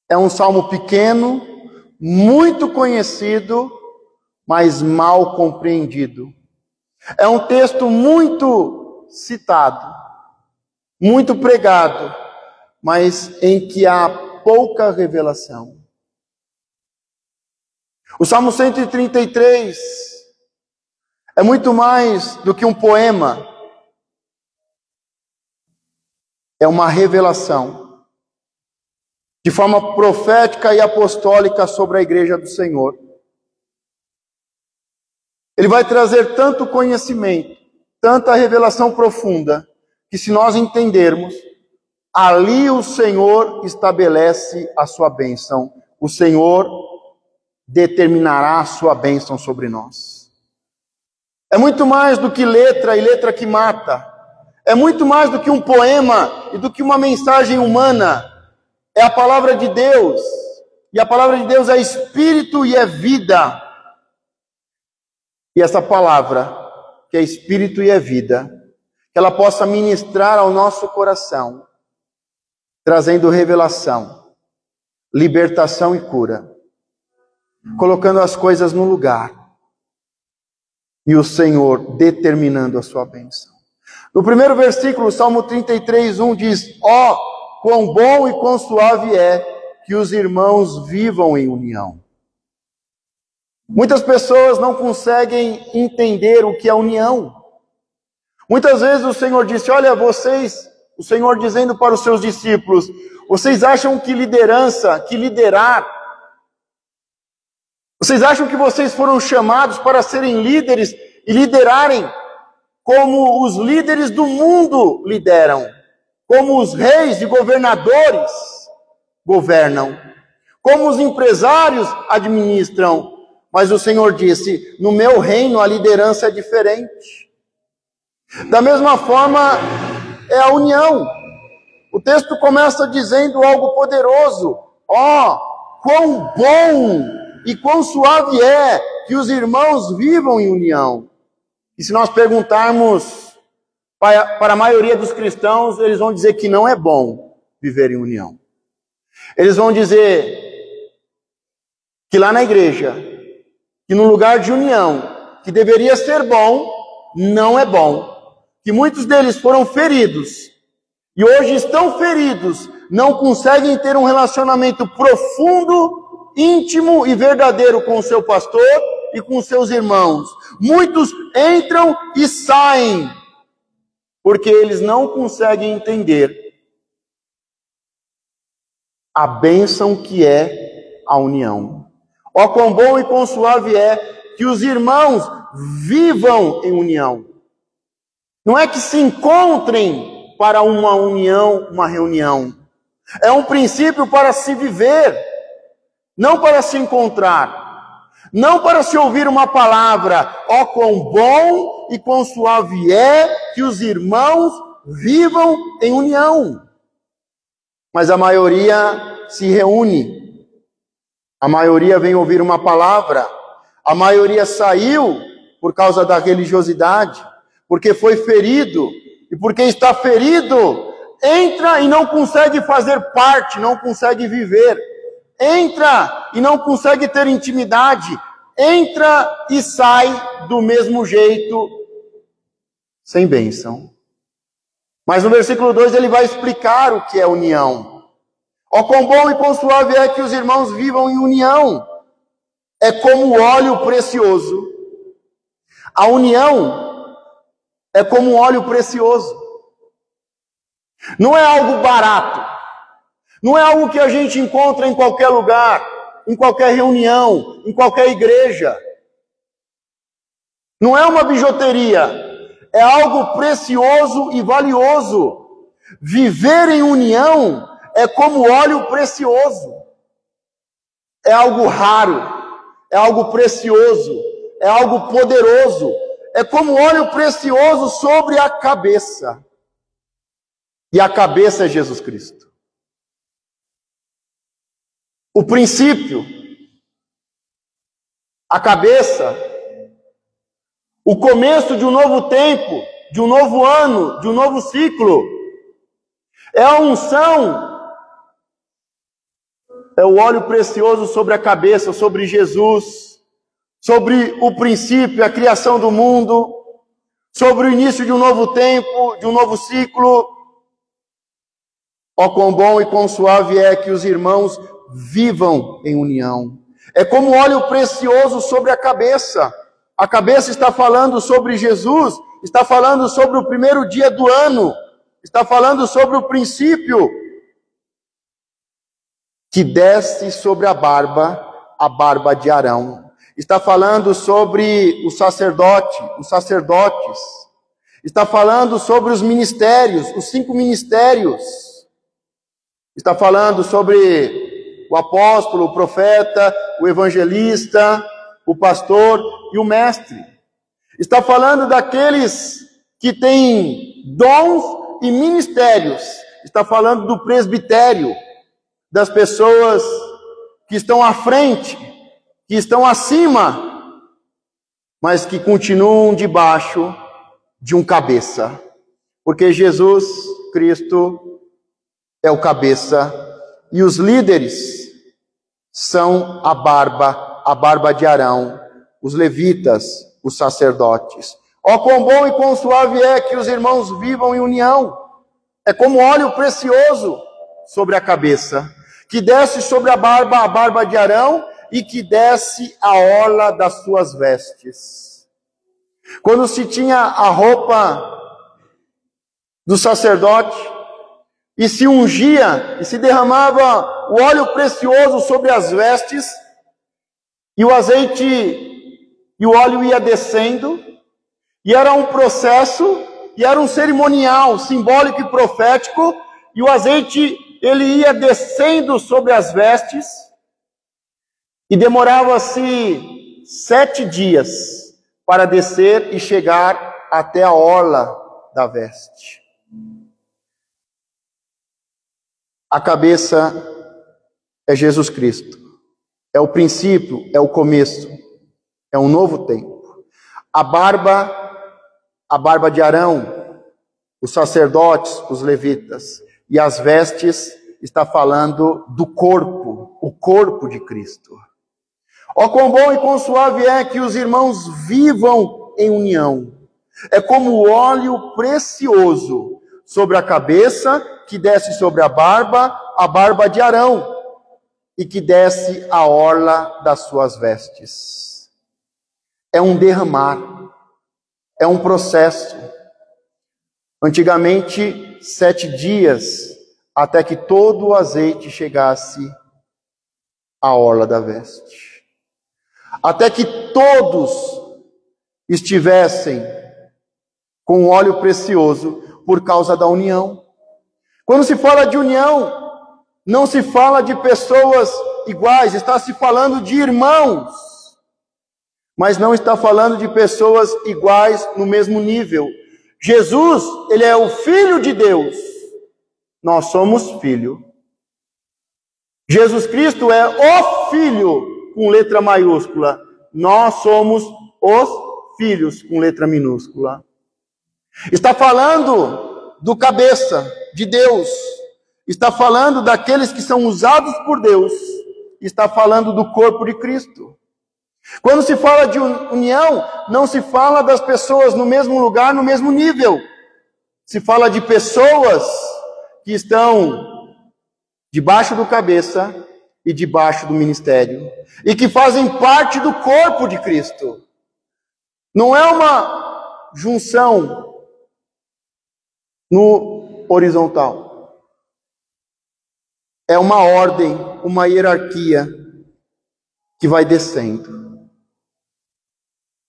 É um salmo pequeno, muito conhecido, mas mal compreendido. É um texto muito citado, muito pregado, mas em que há pouca revelação. O Salmo 133 é muito mais do que um poema. É uma revelação de forma profética e apostólica sobre a igreja do Senhor. Ele vai trazer tanto conhecimento, tanta revelação profunda, que se nós entendermos, ali o Senhor estabelece a sua bênção. O Senhor determinará a sua bênção sobre nós. É muito mais do que letra e letra que mata. É muito mais do que um poema e do que uma mensagem humana. É a palavra de Deus. E a palavra de Deus é espírito e é vida. E essa palavra, que é espírito e é vida, que ela possa ministrar ao nosso coração, trazendo revelação, libertação e cura, colocando as coisas no lugar, e o Senhor determinando a sua bênção. No primeiro versículo, Salmo 33:1 diz: ó, quão bom e quão suave é que os irmãos vivam em união. Muitas pessoas não conseguem entender o que é união. Muitas vezes o Senhor disse: olha, vocês, o Senhor dizendo para os seus discípulos, vocês acham que liderança, que liderar, vocês acham que vocês foram chamados para serem líderes e liderarem como os líderes do mundo lideram, como os reis e governadores governam, como os empresários administram. Mas o Senhor disse: no meu reino a liderança é diferente. Da mesma forma, é a união. O texto começa dizendo algo poderoso. ó, quão bom e quão suave é que os irmãos vivam em união. E se nós perguntarmos para a maioria dos cristãos, eles vão dizer que não é bom viver em união. Eles vão dizer que lá na igreja, que no lugar de união, que deveria ser bom, não é bom. Que muitos deles foram feridos e hoje estão feridos, não conseguem ter um relacionamento profundo, íntimo e verdadeiro com o seu pastor e com os seus irmãos. Muitos entram e saem porque eles não conseguem entender a bênção que é a união. Ó, quão bom e quão suave é que os irmãos vivam em união. Não é que se encontrem para uma união, uma reunião. É um princípio para se viver, não para se encontrar, não para se ouvir uma palavra. Ó, quão bom e quão suave é que os irmãos vivam em união. Mas a maioria se reúne, a maioria vem ouvir uma palavra, a maioria saiu por causa da religiosidade, porque foi ferido, e porque está ferido, entra e não consegue fazer parte, não consegue viver, entra e não consegue ter intimidade, entra e sai do mesmo jeito, sem bênção. Mas no versículo 2 ele vai explicar o que é união. Ó, quão bom e quão suave é que os irmãos vivam em união. É como óleo precioso. A união é como óleo precioso. Não é algo barato. Não é algo que a gente encontra em qualquer lugar, em qualquer reunião, em qualquer igreja. Não é uma bijuteria. É algo precioso e valioso. Viver em união é como óleo precioso. É algo raro, é algo precioso, é algo poderoso. É como óleo precioso sobre a cabeça. E a cabeça é Jesus Cristo. O princípio, a cabeça, o começo de um novo tempo, de um novo ano, de um novo ciclo, é a unção é o óleo precioso sobre a cabeça, sobre Jesus, sobre o princípio, a criação do mundo, sobre o início de um novo tempo, de um novo ciclo. Ó, quão bom e quão suave é que os irmãos vivam em união. É como óleo precioso sobre a cabeça. A cabeça está falando sobre Jesus, está falando sobre o primeiro dia do ano, está falando sobre o princípio que desce sobre a barba de Arão. Está falando sobre o sacerdote, os sacerdotes. Está falando sobre os ministérios, os 5 ministérios. Está falando sobre o apóstolo, o profeta, o evangelista, o pastor e o mestre. Está falando daqueles que têm dons e ministérios. Está falando do presbitério, das pessoas que estão à frente, que estão acima, mas que continuam debaixo de um cabeça. Porque Jesus Cristo é o cabeça e os líderes são a barba de Arão, os levitas, os sacerdotes. Ó, quão bom e quão suave é que os irmãos vivam em união. É como óleo precioso sobre a cabeça, que desce sobre a barba de Arão e que desce a orla das suas vestes. Quando se tinha a roupa do sacerdote e se ungia e se derramava o óleo precioso sobre as vestes, e o azeite e o óleo ia descendo, e era um processo, e era um cerimonial simbólico e profético, e o azeite ele ia descendo sobre as vestes, e demorava-se 7 dias para descer e chegar até a orla da veste. A cabeça é Jesus Cristo. É o princípio, é o começo, é um novo tempo. A barba de Arão, os sacerdotes, os levitas, e as vestes está falando do corpo, o corpo de Cristo. Ó, quão bom e quão suave é que os irmãos vivam em união. É como óleo precioso sobre a cabeça, que desce sobre a barba de Arão, e que desce a orla das suas vestes. É um derramar, é um processo. Antigamente, 7 dias, até que todo o azeite chegasse à orla da veste. Até que todos estivessem com óleo precioso por causa da união. Quando se fala de união, não se fala de pessoas iguais, está se falando de irmãos, mas não está falando de pessoas iguais no mesmo nível. Jesus, ele é o Filho de Deus, nós somos filho. Jesus Cristo é o Filho com letra maiúscula, nós somos os filhos com letra minúscula. Está falando do cabeça de Deus, está falando daqueles que são usados por Deus, está falando do corpo de Cristo. Quando se fala de união, não se fala das pessoas no mesmo lugar, no mesmo nível. Se fala de pessoas que estão debaixo do cabeça e debaixo do ministério, e que fazem parte do corpo de Cristo. Não é uma junção no horizontal. É uma ordem, uma hierarquia que vai descendo.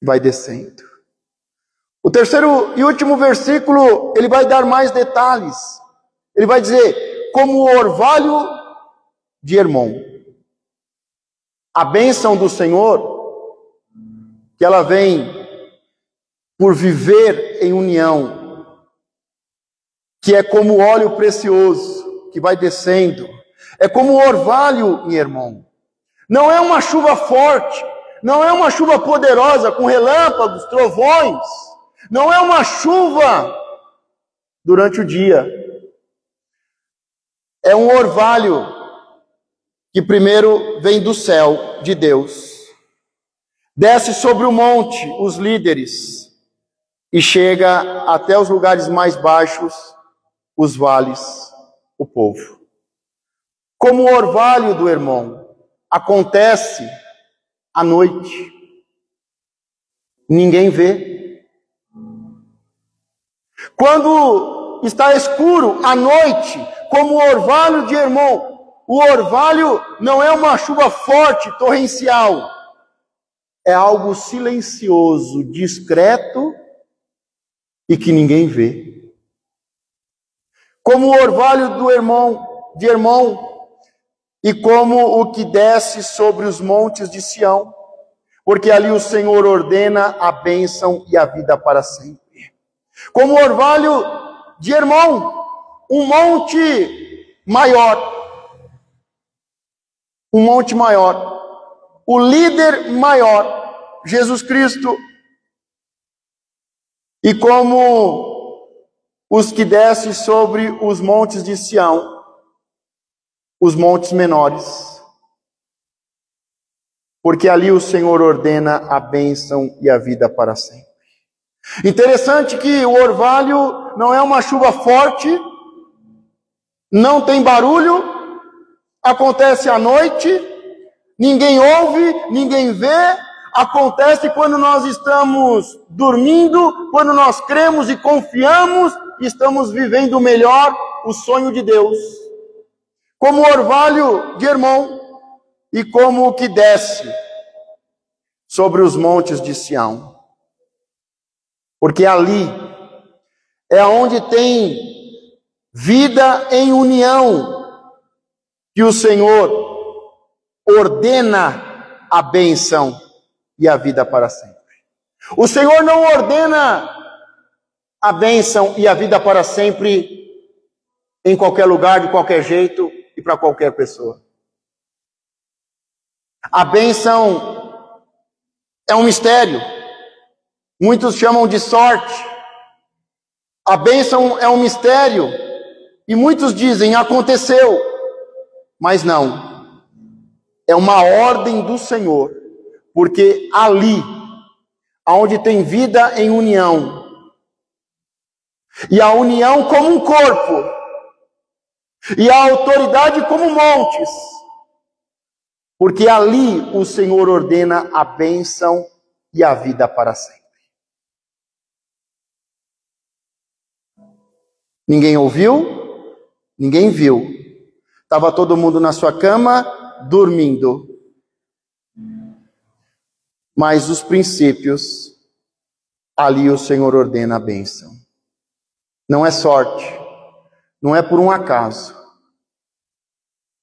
Vai descendo. O terceiro e último versículo, ele vai dar mais detalhes. Ele vai dizer, como o orvalho de Hermon. A bênção do Senhor, que ela vem por viver em união, que é como óleo precioso, que vai descendo. É como o orvalho em Hermon. Não é uma chuva forte, não é uma chuva poderosa com relâmpagos, trovões. Não é uma chuva durante o dia. É um orvalho que primeiro vem do céu de Deus, desce sobre o monte os líderes e chega até os lugares mais baixos, os vales, o povo. Como o orvalho do irmão, acontece à noite. Ninguém vê. Quando está escuro à noite, como o orvalho de irmão, o orvalho não é uma chuva forte, torrencial. É algo silencioso, discreto e que ninguém vê. Como o orvalho de irmão, e como o que desce sobre os montes de Sião, porque ali o Senhor ordena a bênção e a vida para sempre. Como o orvalho de irmão, um monte maior, o líder maior, Jesus Cristo, e como os que descem sobre os montes de Sião, os montes menores, porque ali o Senhor ordena a bênção e a vida para sempre. Interessante que o orvalho não é uma chuva forte, não tem barulho, acontece à noite, ninguém ouve, ninguém vê, acontece quando nós estamos dormindo, quando nós cremos e confiamos, estamos vivendo melhor o sonho de Deus. Como o orvalho de Hermon e como o que desce sobre os montes de Sião. Porque ali é onde tem vida em união, que o Senhor ordena a bênção e a vida para sempre. O Senhor não ordena a bênção e a vida para sempre em qualquer lugar, de qualquer jeito e para qualquer pessoa. A bênção é um mistério. Muitos chamam de sorte. A bênção é um mistério. E muitos dizem, aconteceu. Mas não. É uma ordem do Senhor. Porque ali, onde tem vida em união, e a união como um corpo, e a autoridade como montes, porque ali o Senhor ordena a bênção e a vida para sempre. Ninguém ouviu, ninguém viu. Estava todo mundo na sua cama, dormindo. Mas os princípios, ali o Senhor ordena a bênção. Não é sorte, não é por um acaso,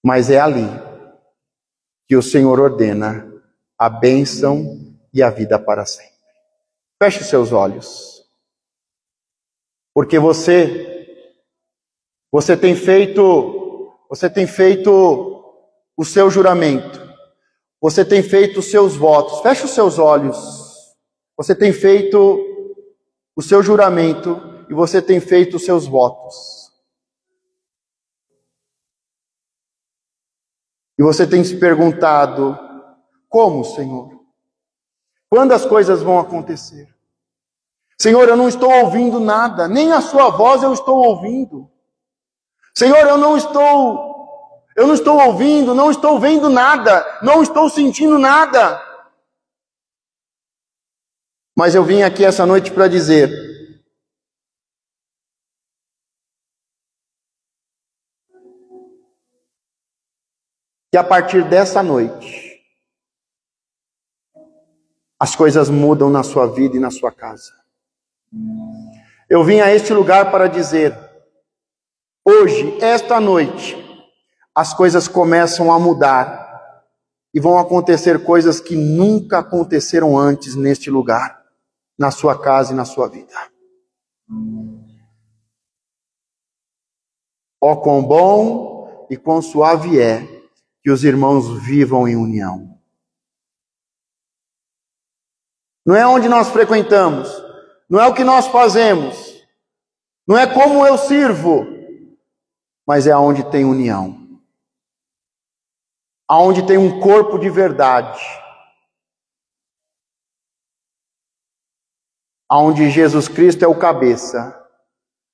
mas é ali que o Senhor ordena a bênção e a vida para sempre. Feche seus olhos, porque você tem feito o seu juramento, você tem feito os seus votos. Feche os seus olhos. Você tem feito o seu juramento e você tem feito os seus votos. E você tem se perguntado, como, Senhor? Quando as coisas vão acontecer? Senhor, eu não estou ouvindo nada, nem a sua voz eu estou ouvindo. Senhor, eu não estou ouvindo, não estou vendo nada, não estou sentindo nada. Mas eu vim aqui essa noite para dizer, que a partir dessa noite, as coisas mudam na sua vida e na sua casa. Eu vim a este lugar para dizer, hoje, esta noite, as coisas começam a mudar e vão acontecer coisas que nunca aconteceram antes neste lugar, na sua casa e na sua vida. Ó, quão bom e quão suave é que os irmãos vivam em união. Não é onde nós frequentamos, não é o que nós fazemos, não é como eu sirvo, mas é onde tem união. aonde tem um corpo de verdade, aonde Jesus Cristo é o cabeça,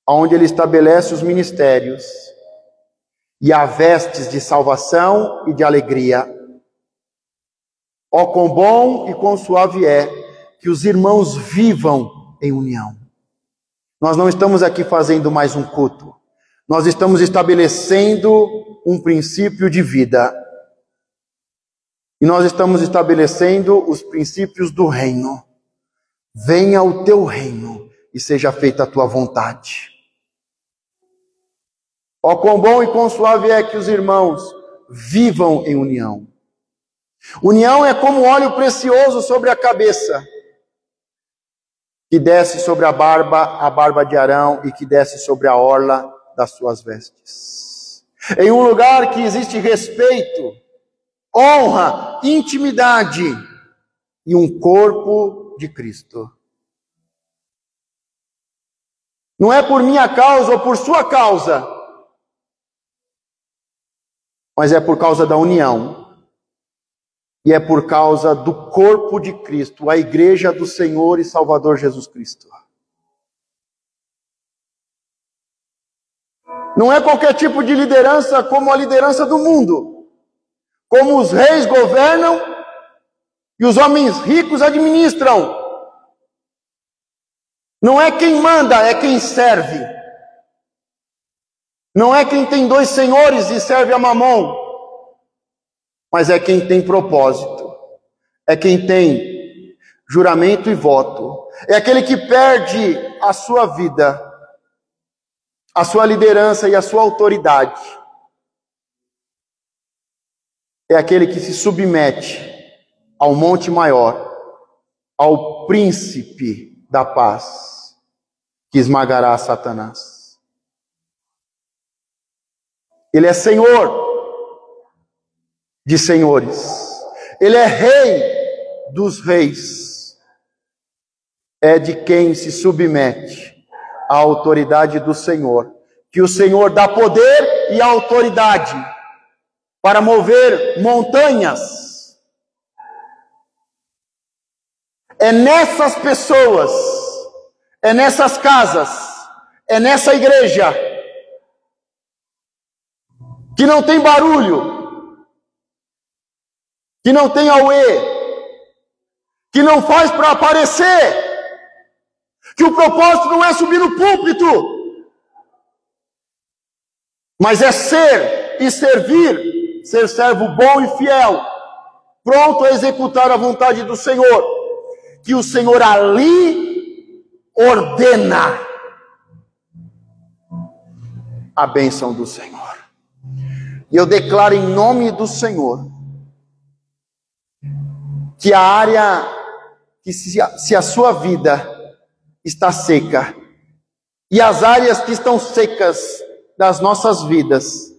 aonde Ele estabelece os ministérios e há vestes de salvação e de alegria. Ó, quão bom e quão suave é que os irmãos vivam em união. Nós não estamos aqui fazendo mais um culto. Nós estamos estabelecendo um princípio de vida. E nós estamos estabelecendo os princípios do reino. Venha o teu reino e seja feita a tua vontade. Ó, quão bom e quão suave é que os irmãos vivam em união. União é como óleo precioso sobre a cabeça, que desce sobre a barba de Arão, e que desce sobre a orla das suas vestes. Em um lugar que existe respeito, honra, intimidade e um corpo de Cristo. Não é por minha causa ou por sua causa, mas é por causa da união. E é por causa do corpo de Cristo, a igreja do Senhor e Salvador Jesus Cristo. Não é qualquer tipo de liderança como a liderança do mundo. Como os reis governam e os homens ricos administram. Não é quem manda, é quem serve. Não é quem tem dois senhores e serve a mamon. Mas é quem tem propósito, é quem tem juramento e voto, é aquele que perde a sua vida, a sua liderança e a sua autoridade. É aquele que se submete ao monte maior, ao príncipe da paz, que esmagará Satanás. Ele é Senhor de senhores, Ele é Rei dos reis, é de quem se submete à autoridade do Senhor, que o Senhor dá poder e autoridade para mover montanhas. É nessas pessoas, é nessas casas, é nessa igreja, que não tem barulho, que não tem auê, que não faz para aparecer, que o propósito não é subir no púlpito, mas é ser e servir, ser servo bom e fiel, pronto a executar a vontade do Senhor, que o Senhor ali ordena a bênção do Senhor. E eu declaro em nome do Senhor, que a área, que se a sua vida está seca, e as áreas que estão secas das nossas vidas,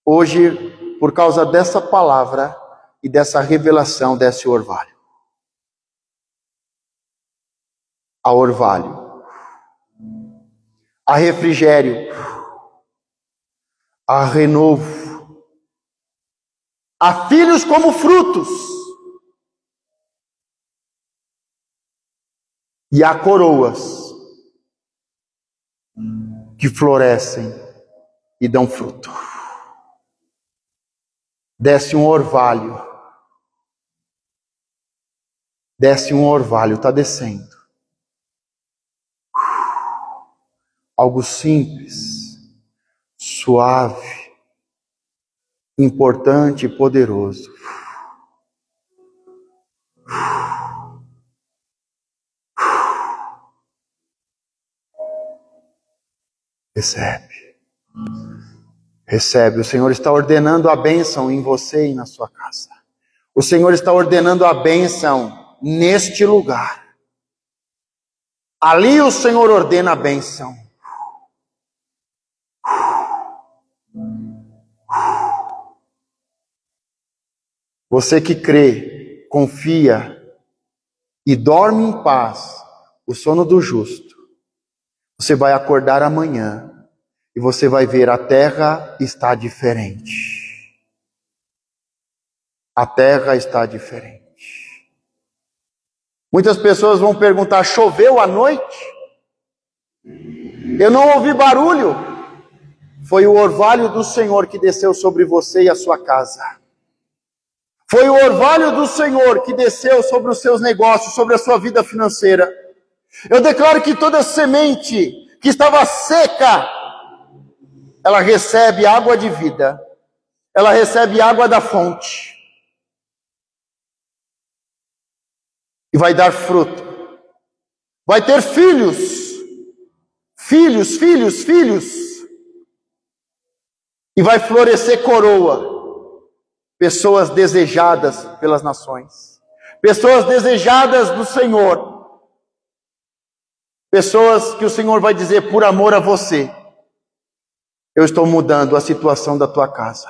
hoje, por causa dessa palavra e dessa revelação, desce o orvalho. Há orvalho, há refrigério, há renovo, há filhos como frutos, e há coroas que florescem e dão fruto. Desce um orvalho. Desce um orvalho, está descendo. Algo simples, suave, importante e poderoso. Recebe. Recebe. O Senhor está ordenando a bênção em você e na sua casa. O Senhor está ordenando a bênção neste lugar. Ali o Senhor ordena a bênção. Você que crê, confia e dorme em paz o sono do justo, você vai acordar amanhã e você vai ver a terra está diferente. A terra está diferente. Muitas pessoas vão perguntar: choveu à noite? Eu não ouvi barulho. Foi o orvalho do Senhor que desceu sobre você e a sua casa. Foi o orvalho do Senhor que desceu sobre os seus negócios, sobre a sua vida financeira. Eu declaro que toda semente que estava seca, ela recebe água de vida. Ela recebe água da fonte. E vai dar fruto. Vai ter filhos. Filhos, filhos, filhos. E vai florescer coroa. Pessoas desejadas pelas nações. Pessoas desejadas do Senhor. Pessoas que o Senhor vai dizer: por amor a você, eu estou mudando a situação da tua casa.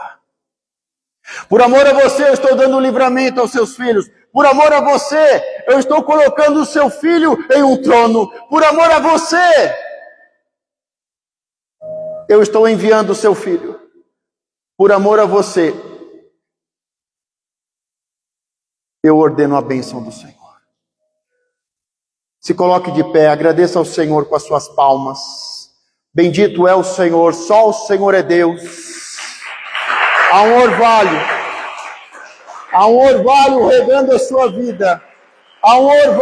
Por amor a você, eu estou dando livramento aos seus filhos. Por amor a você, eu estou colocando o seu filho em um trono. Por amor a você, eu estou enviando o seu filho. Por amor a você, eu ordeno a bênção do Senhor. Se coloque de pé, agradeça ao Senhor com as suas palmas. Bendito é o Senhor, só o Senhor é Deus. Há um orvalho regando a sua vida. Há um orvalho